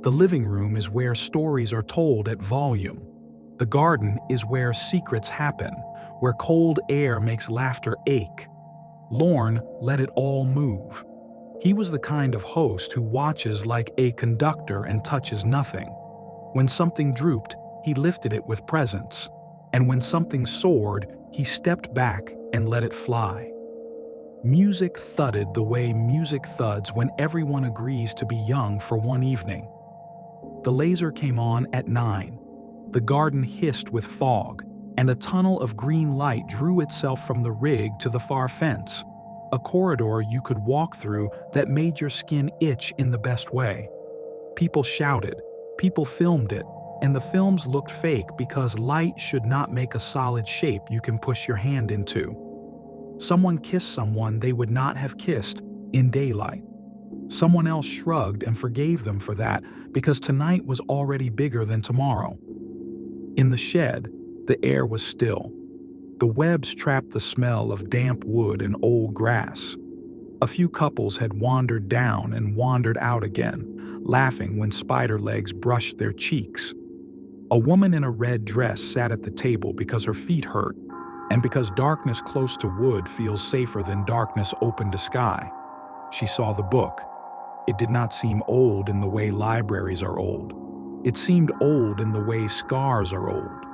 The living room is where stories are told at volume. The garden is where secrets happen, where cold air makes laughter ache. Lorne let it all move. He was the kind of host who watches like a conductor and touches nothing. When something drooped, he lifted it with presence. And when something soared, he stepped back and let it fly. Music thudded the way music thuds when everyone agrees to be young for one evening. The laser came on at 9. The garden hissed with fog, and a tunnel of green light drew itself from the rig to the far fence, a corridor you could walk through that made your skin itch in the best way. People shouted, people filmed it, and the films looked fake because light should not make a solid shape you can push your hand into. Someone kissed someone they would not have kissed in daylight. Someone else shrugged and forgave them for that because tonight was already bigger than tomorrow. In the shed, the air was still. The webs trapped the smell of damp wood and old grass. A few couples had wandered down and wandered out again, laughing when spider legs brushed their cheeks. A woman in a red dress sat at the table because her feet hurt, and because darkness close to wood feels safer than darkness open to sky. She saw the book. It did not seem old in the way libraries are old. It seemed old in the way scars are old.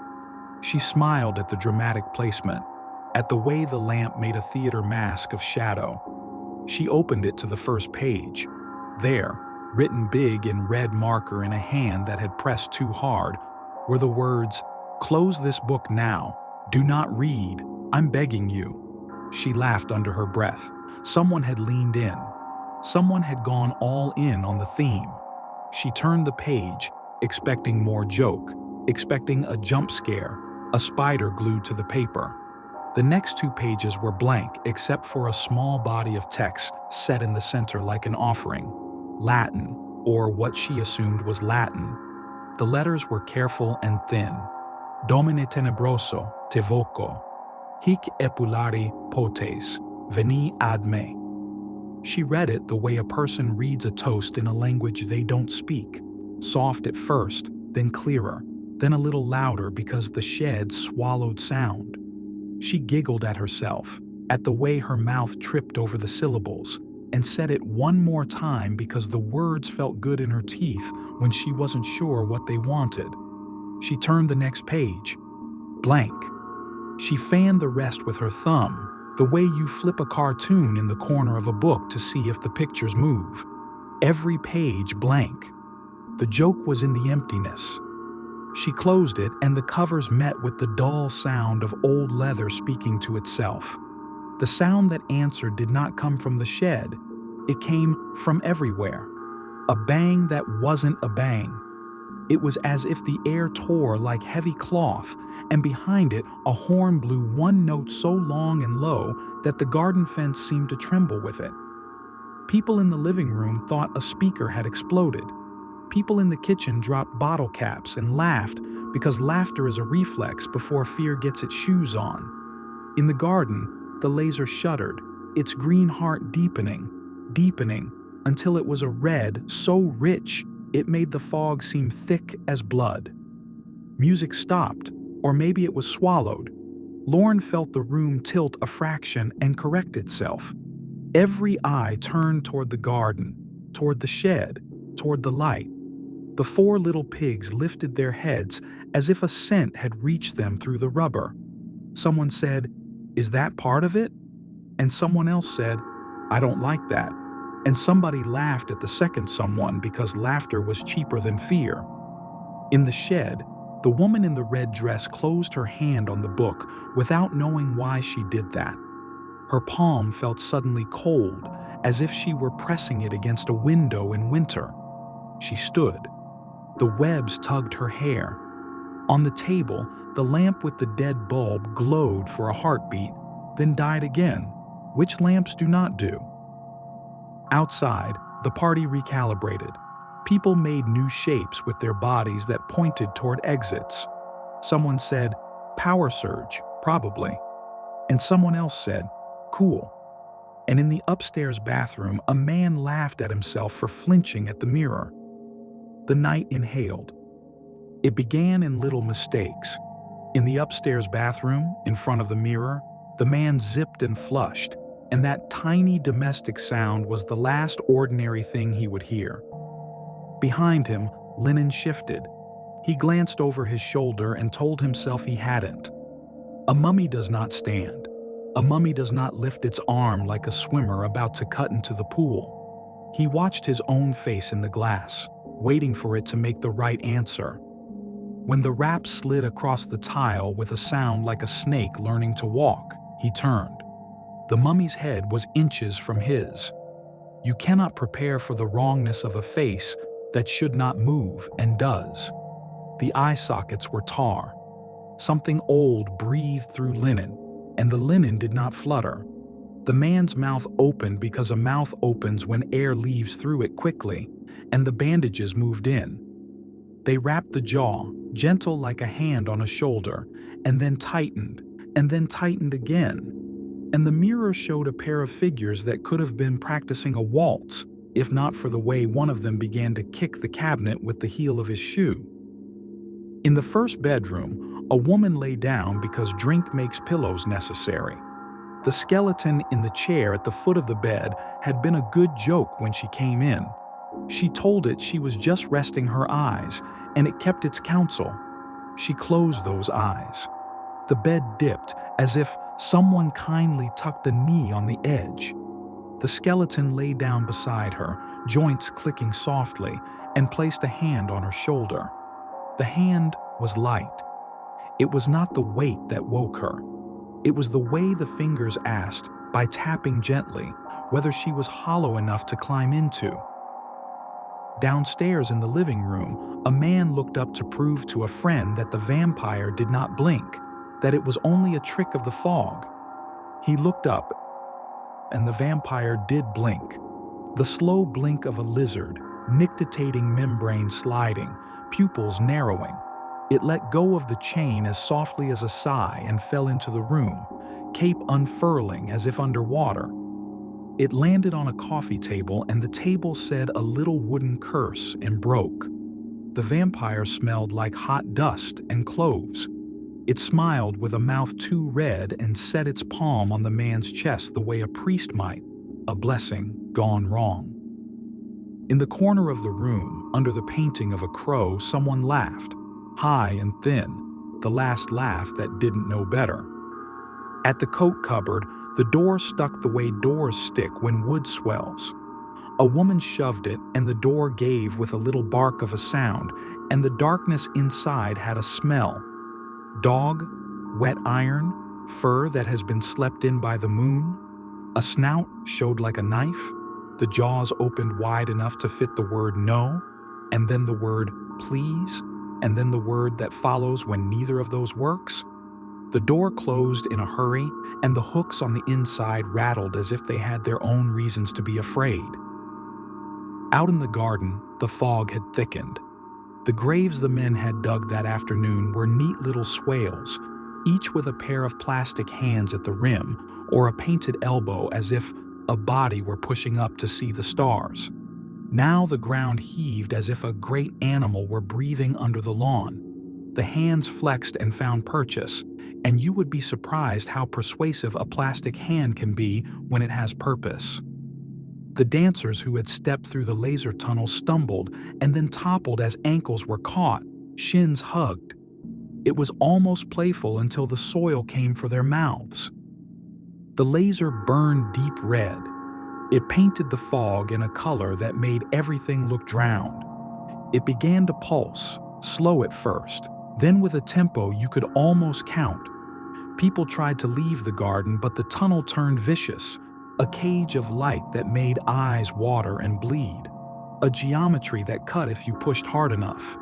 She smiled at the dramatic placement, at the way the lamp made a theater mask of shadow. She opened it to the first page. There, written big in red marker in a hand that had pressed too hard, were the words, "Close this book now. Do not read. I'm begging you." She laughed under her breath. Someone had leaned in. Someone had gone all in on the theme. She turned the page, expecting more joke, expecting a jump scare, a spider glued to the paper. The next 2 pages were blank except for a small body of text set in the center like an offering. Latin, or what she assumed was Latin. The letters were careful and thin. Domine tenebroso, te voco. Hic epulari potes, veni ad me. She read it the way a person reads a toast in a language they don't speak. Soft at first, then clearer, then a little louder because the shed swallowed sound. She giggled at herself, at the way her mouth tripped over the syllables, and said it one more time because the words felt good in her teeth when she wasn't sure what they wanted. She turned the next page. Blank. She fanned the rest with her thumb, the way you flip a cartoon in the corner of a book to see if the pictures move. Every page blank. The joke was in the emptiness. She closed it and the covers met with the dull sound of old leather speaking to itself. The sound that answered did not come from the shed. It came from everywhere. A bang that wasn't a bang. It was as if the air tore like heavy cloth, and behind it a horn blew one note so long and low that the garden fence seemed to tremble with it. People in the living room thought a speaker had exploded. People in the kitchen dropped bottle caps and laughed because laughter is a reflex before fear gets its shoes on. In the garden, the laser shuddered, its green heart deepening, deepening, until it was a red so rich it made the fog seem thick as blood. Music stopped, or maybe it was swallowed. Lauren felt the room tilt a fraction and correct itself. Every eye turned toward the garden, toward the shed, toward the light. The 4 little pigs lifted their heads as if a scent had reached them through the rubber. Someone said, "Is that part of it?" And someone else said, "I don't like that." And somebody laughed at the second someone because laughter was cheaper than fear. In the shed, the woman in the red dress closed her hand on the book without knowing why she did that. Her palm felt suddenly cold, as if she were pressing it against a window in winter. She stood. The webs tugged her hair. On the table, the lamp with the dead bulb glowed for a heartbeat, then died again, which lamps do not do. Outside, the party recalibrated. People made new shapes with their bodies that pointed toward exits. Someone said, "Power surge, probably." And someone else said, "Cool." And in the upstairs bathroom, a man laughed at himself for flinching at the mirror. The night inhaled. It began in little mistakes. In the upstairs bathroom, in front of the mirror, the man zipped and flushed, and that tiny domestic sound was the last ordinary thing he would hear. Behind him, linen shifted. He glanced over his shoulder and told himself he hadn't. A mummy does not stand. A mummy does not lift its arm like a swimmer about to cut into the pool. He watched his own face in the glass, waiting for it to make the right answer. When the wrap slid across the tile with a sound like a snake learning to walk, he turned. The mummy's head was inches from his. You cannot prepare for the wrongness of a face that should not move and does. The eye sockets were tar. Something old breathed through linen, and the linen did not flutter. The man's mouth opened because a mouth opens when air leaves through it quickly, and the bandages moved in. They wrapped the jaw, gentle like a hand on a shoulder, and then tightened again. And the mirror showed a pair of figures that could have been practicing a waltz, if not for the way one of them began to kick the cabinet with the heel of his shoe. In the first bedroom, a woman lay down because drink makes pillows necessary. The skeleton in the chair at the foot of the bed had been a good joke when she came in. She told it she was just resting her eyes, and it kept its counsel. She closed those eyes. The bed dipped as if someone kindly tucked a knee on the edge. The skeleton lay down beside her, joints clicking softly, and placed a hand on her shoulder. The hand was light. It was not the weight that woke her. It was the way the fingers asked, by tapping gently, whether she was hollow enough to climb into. Downstairs in the living room, a man looked up to prove to a friend that the vampire did not blink, that it was only a trick of the fog. He looked up, and the vampire did blink. The slow blink of a lizard, nictitating membrane sliding, pupils narrowing. It let go of the chain as softly as a sigh and fell into the room, cape unfurling as if underwater. It landed on a coffee table, and the table said a little wooden curse and broke. The vampire smelled like hot dust and cloves. It smiled with a mouth too red and set its palm on the man's chest the way a priest might, a blessing gone wrong. In the corner of the room, under the painting of a crow, someone laughed, high and thin, the last laugh that didn't know better. At the coat cupboard, the door stuck the way doors stick when wood swells. A woman shoved it, and the door gave with a little bark of a sound, and the darkness inside had a smell. Dog, wet iron, fur that has been slept in by the moon. A snout showed like a knife. The jaws opened wide enough to fit the word no, and then the word please, and then the word that follows when neither of those works. The door closed in a hurry, and the hooks on the inside rattled as if they had their own reasons to be afraid. Out in the garden, the fog had thickened. The graves the men had dug that afternoon were neat little swales, each with a pair of plastic hands at the rim or a painted elbow as if a body were pushing up to see the stars. Now the ground heaved as if a great animal were breathing under the lawn. The hands flexed and found purchase, and you would be surprised how persuasive a plastic hand can be when it has purpose. The dancers who had stepped through the laser tunnel stumbled and then toppled as ankles were caught, shins hugged. It was almost playful until the soil came for their mouths. The laser burned deep red. It painted the fog in a color that made everything look drowned. It began to pulse, slow at first, then with a tempo you could almost count. People tried to leave the garden, but the tunnel turned vicious, a cage of light that made eyes water and bleed, a geometry that cut if you pushed hard enough.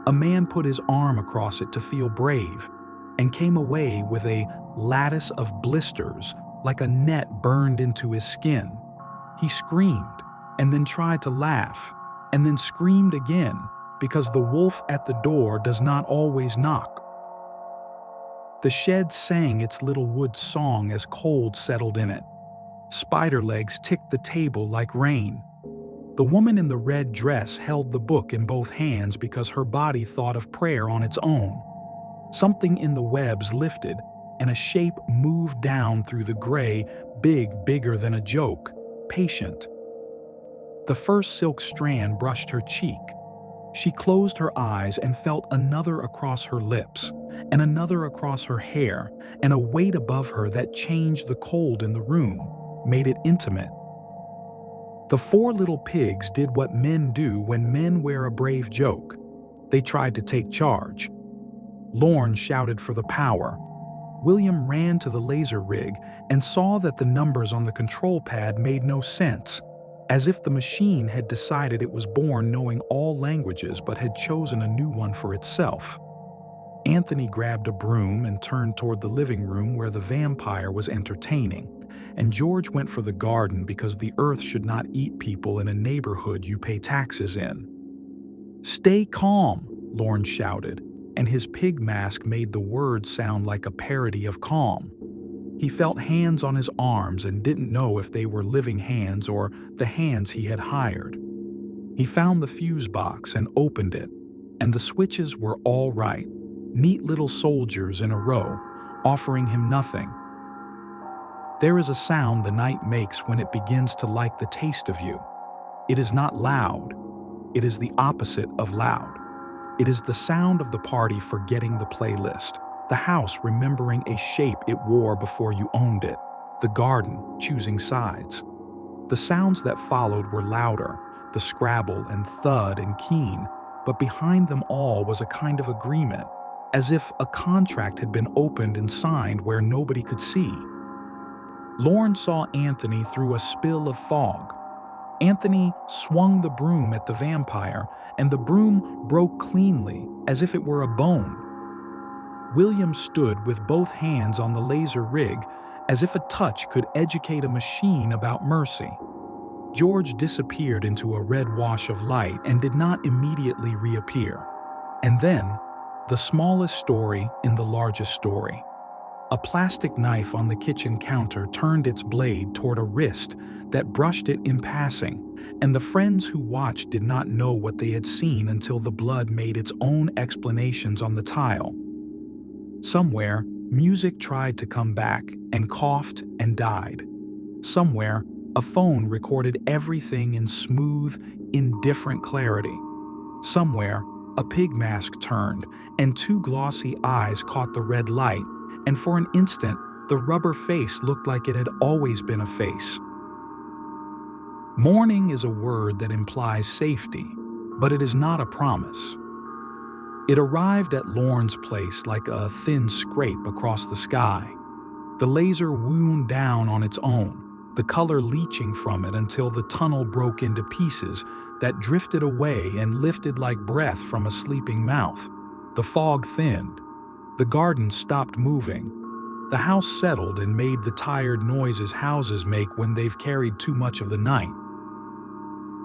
A man put his arm across it to feel brave, and came away with a lattice of blisters like a net burned into his skin. He screamed, and then tried to laugh, and then screamed again, because the wolf at the door does not always knock. The shed sang its little wood song as cold settled in it. Spider legs ticked the table like rain. The woman in the red dress held the book in both hands because her body thought of prayer on its own. Something in the webs lifted, and a shape moved down through the gray, bigger than a joke, patient. The first silk strand brushed her cheek. She closed her eyes and felt another across her lips, and another across her hair, and a weight above her that changed the cold in the room, made it intimate. The four little pigs did what men do when men wear a brave joke. They tried to take charge. Lorne shouted for the power. William ran to the laser rig and saw that the numbers on the control pad made no sense, as if the machine had decided it was born knowing all languages but had chosen a new one for itself. Anthony grabbed a broom and turned toward the living room where the vampire was entertaining, and George went for the garden because the earth should not eat people in a neighborhood you pay taxes in. "Stay calm," Lorne shouted, and his pig mask made the words sound like a parody of calm. He felt hands on his arms and didn't know if they were living hands or the hands he had hired. He found the fuse box and opened it, and the switches were all right, neat little soldiers in a row, offering him nothing. There is a sound the night makes when it begins to like the taste of you. It is not loud. It is the opposite of loud. It is the sound of the party forgetting the playlist, the house remembering a shape it wore before you owned it, the garden choosing sides. The sounds that followed were louder, the scrabble and thud and keen, but behind them all was a kind of agreement, as if a contract had been opened and signed where nobody could see. Lorne saw Anthony through a spill of fog. Anthony swung the broom at the vampire, and the broom broke cleanly, as if it were a bone. William stood with both hands on the laser rig, as if a touch could educate a machine about mercy. George disappeared into a red wash of light and did not immediately reappear. And then, the smallest story in the largest story. A plastic knife on the kitchen counter turned its blade toward a wrist that brushed it in passing, and the friends who watched did not know what they had seen until the blood made its own explanations on the tile. Somewhere, music tried to come back and coughed and died. Somewhere, a phone recorded everything in smooth, indifferent clarity. Somewhere, a pig mask turned, and two glossy eyes caught the red light, and for an instant, the rubber face looked like it had always been a face. Morning is a word that implies safety, but it is not a promise. It arrived at Lorne's place like a thin scrape across the sky. The laser wound down on its own, the color leaching from it until the tunnel broke into pieces that drifted away and lifted like breath from a sleeping mouth. The fog thinned. The garden stopped moving. The house settled and made the tired noises houses make when they've carried too much of the night.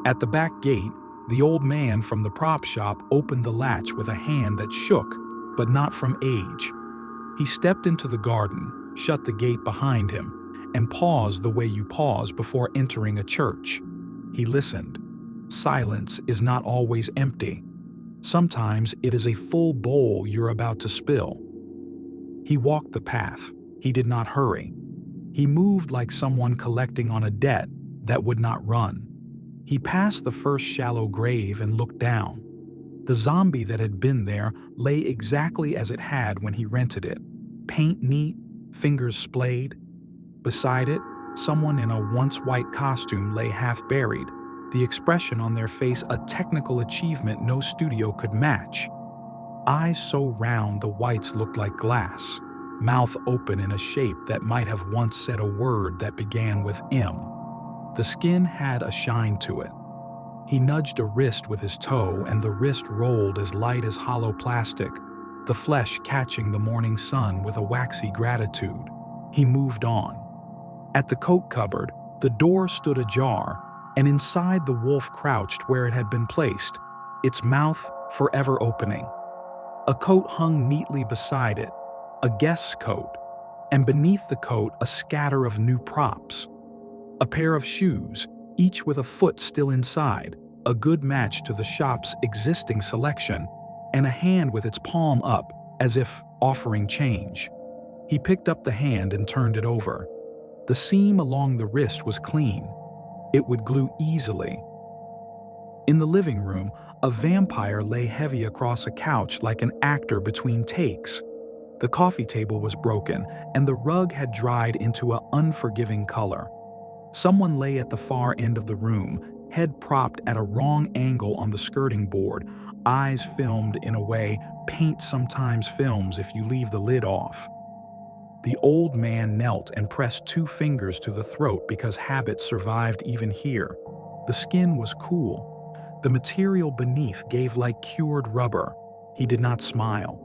At the back gate, the old man from the prop shop opened the latch with a hand that shook, but not from age. He stepped into the garden, shut the gate behind him, and paused the way you pause before entering a church. He listened. Silence is not always empty. Sometimes it is a full bowl you're about to spill. He walked the path. He did not hurry. He moved like someone collecting on a debt that would not run. He passed the first shallow grave and looked down. The zombie that had been there lay exactly as it had when he rented it. Paint neat, fingers splayed. Beside it, someone in a once white costume lay half buried, the expression on their face a technical achievement no studio could match. Eyes so round the whites looked like glass, mouth open in a shape that might have once said a word that began with M. The skin had a shine to it. He nudged a wrist with his toe, and the wrist rolled as light as hollow plastic, the flesh catching the morning sun with a waxy gratitude. He moved on. At the coat cupboard, the door stood ajar, and inside the wolf crouched where it had been placed, its mouth forever opening. A coat hung neatly beside it, a guest's coat, and beneath the coat a scatter of new props. A pair of shoes, each with a foot still inside, a good match to the shop's existing selection, and a hand with its palm up, as if offering change. He picked up the hand and turned it over. The seam along the wrist was clean. It would glue easily. In the living room, a vampire lay heavy across a couch like an actor between takes. The coffee table was broken, and the rug had dried into an unforgiving color. Someone lay at the far end of the room, head propped at a wrong angle on the skirting board, eyes filmed in a way paint sometimes films if you leave the lid off. The old man knelt and pressed 2 fingers to the throat because habit survived even here. The skin was cool. The material beneath gave like cured rubber. He did not smile.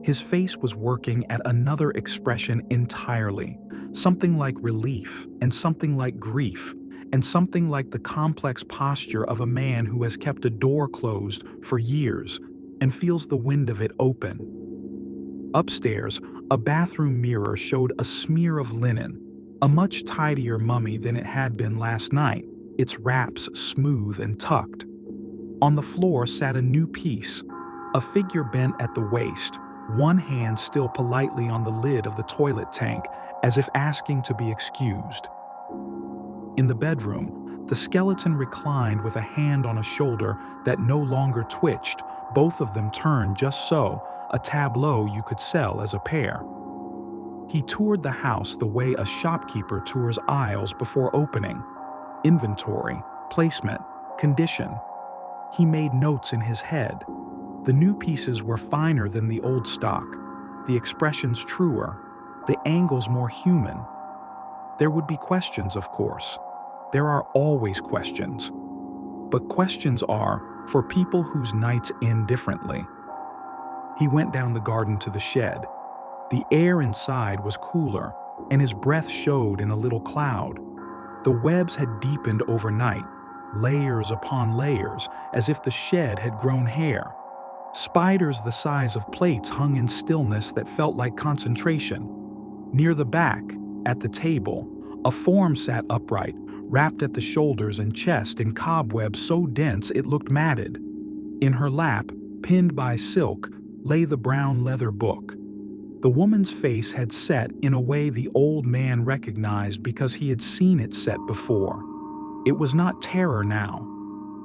His face was working at another expression entirely, something like relief, and something like grief, and something like the complex posture of a man who has kept a door closed for years and feels the wind of it open. Upstairs, a bathroom mirror showed a smear of linen, a much tidier mummy than it had been last night, its wraps smooth and tucked. On the floor sat a new piece, a figure bent at the waist, one hand still politely on the lid of the toilet tank, as if asking to be excused. In the bedroom, the skeleton reclined with a hand on a shoulder that no longer twitched, both of them turned just so, a tableau you could sell as a pair. He toured the house the way a shopkeeper tours aisles before opening. Inventory, placement, condition. He made notes in his head. The new pieces were finer than the old stock, the expressions truer, the angles more human. There would be questions, of course. There are always questions. But questions are for people whose nights end differently. He went down the garden to the shed. The air inside was cooler, and his breath showed in a little cloud. The webs had deepened overnight, layers upon layers, as if the shed had grown hair. Spiders the size of plates hung in stillness that felt like concentration. Near the back, at the table, a form sat upright, wrapped at the shoulders and chest in cobwebs so dense it looked matted. In her lap, pinned by silk, lay the brown leather book. The woman's face had set in a way the old man recognized because he had seen it set before. It was not terror now.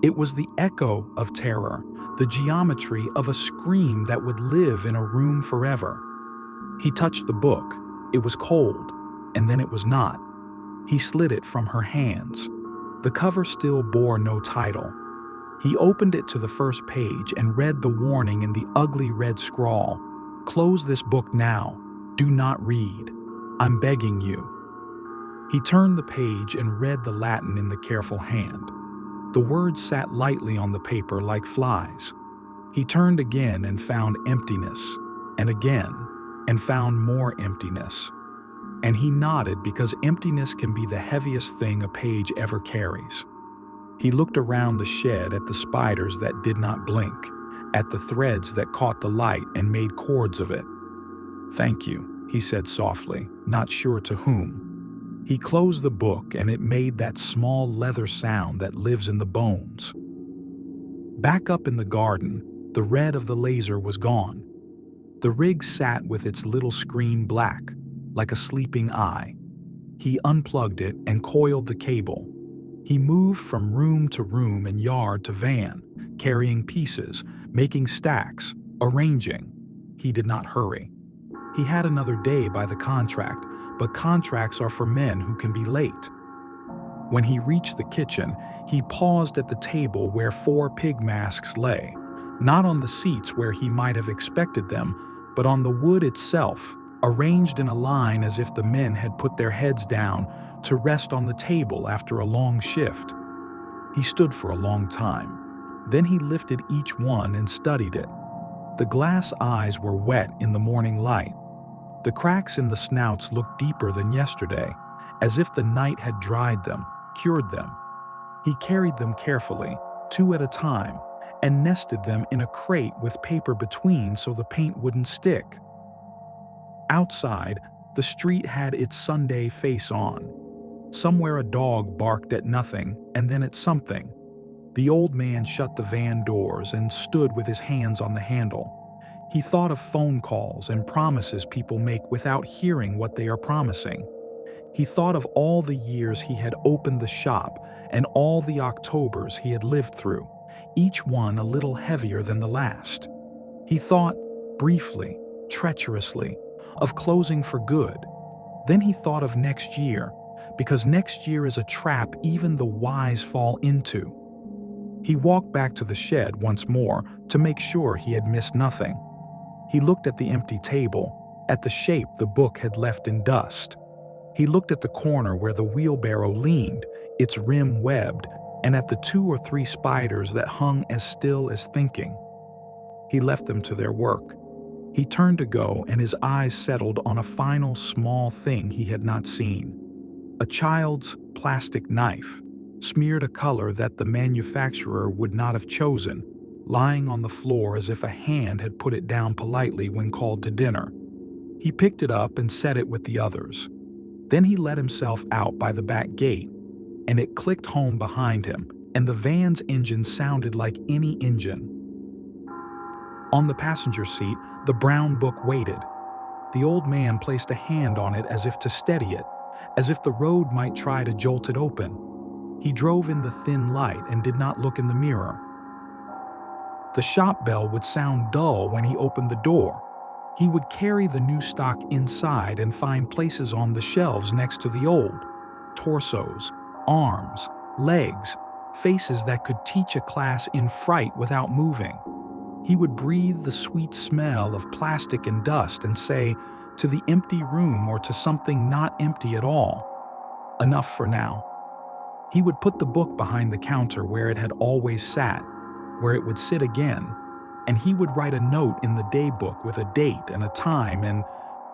It was the echo of terror, the geometry of a scream that would live in a room forever. He touched the book. It was cold, and then it was not. He slid it from her hands. The cover still bore no title. He opened it to the first page and read the warning in the ugly red scrawl. "Close this book now. Do not read. I'm begging you." He turned the page and read the Latin in the careful hand. The words sat lightly on the paper like flies. He turned again and found emptiness, and again, and found more emptiness. And he nodded because emptiness can be the heaviest thing a page ever carries. He looked around the shed at the spiders that did not blink, at the threads that caught the light and made cords of it. "Thank you," he said softly, not sure to whom. He closed the book and it made that small leather sound that lives in the bones. Back up in the garden, the red of the laser was gone. The rig sat with its little screen black, like a sleeping eye. He unplugged it and coiled the cable. He moved from room to room and yard to van, carrying pieces, making stacks, arranging. He did not hurry. He had another day by the contract, but contracts are for men who can be late. When he reached the kitchen, he paused at the table where 4 pig masks lay, not on the seats where he might have expected them, but on the wood itself, arranged in a line as if the men had put their heads down to rest on the table after a long shift. He stood for a long time. Then he lifted each one and studied it. The glass eyes were wet in the morning light. The cracks in the snouts looked deeper than yesterday, as if the night had dried them, cured them. He carried them carefully, 2 at a time, and nested them in a crate with paper between so the paint wouldn't stick. Outside, the street had its Sunday face on. Somewhere a dog barked at nothing and then at something. The old man shut the van doors and stood with his hands on the handle. He thought of phone calls and promises people make without hearing what they are promising. He thought of all the years he had opened the shop and all the Octobers he had lived through, each one a little heavier than the last. He thought, briefly, treacherously, of closing for good. Then he thought of next year, because next year is a trap even the wise fall into. He walked back to the shed once more to make sure he had missed nothing. He looked at the empty table, at the shape the book had left in dust. He looked at the corner where the wheelbarrow leaned, its rim webbed, and at the 2 or 3 spiders that hung as still as thinking. He left them to their work. He turned to go, and his eyes settled on a final small thing he had not seen. A child's plastic knife, smeared a color that the manufacturer would not have chosen, lying on the floor as if a hand had put it down politely when called to dinner. He picked it up and set it with the others. Then he let himself out by the back gate, and it clicked home behind him, and the van's engine sounded like any engine. On the passenger seat, the brown book waited. The old man placed a hand on it as if to steady it, as if the road might try to jolt it open. He drove in the thin light and did not look in the mirror. The shop bell would sound dull when he opened the door. He would carry the new stock inside and find places on the shelves next to the old. Torsos, arms, legs, faces that could teach a class in fright without moving. He would breathe the sweet smell of plastic and dust and say, to the empty room or to something not empty at all, enough for now. He would put the book behind the counter where it had always sat, where it would sit again, and he would write a note in the day book with a date and a time and,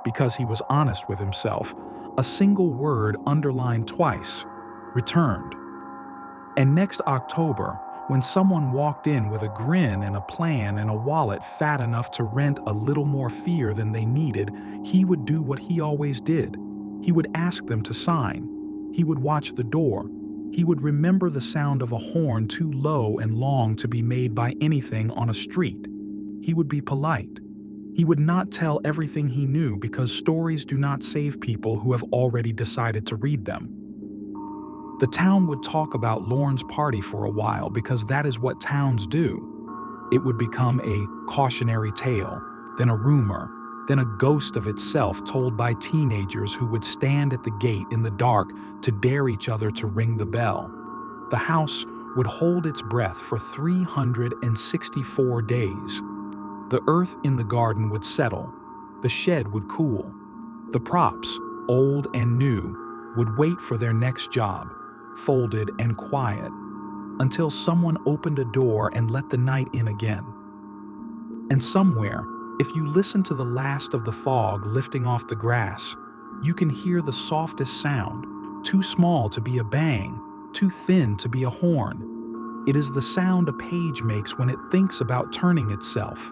because he was honest with himself, a single word underlined twice, returned. And next October, when someone walked in with a grin and a plan and a wallet fat enough to rent a little more fear than they needed, he would do what he always did. He would ask them to sign. He would watch the door. He would remember the sound of a horn too low and long to be made by anything on a street. He would be polite. He would not tell everything he knew because stories do not save people who have already decided to read them. The town would talk about Lorne's party for a while because that is what towns do. It would become a cautionary tale, then a rumor, then a ghost of itself told by teenagers who would stand at the gate in the dark to dare each other to ring the bell. The house would hold its breath for 364 days. The earth in the garden would settle. The shed would cool. The props, old and new, would wait for their next job, folded and quiet, until someone opened a door and let the night in again. And somewhere, if you listen to the last of the fog lifting off the grass, you can hear the softest sound, too small to be a bang, too thin to be a horn. It is the sound a page makes when it thinks about turning itself,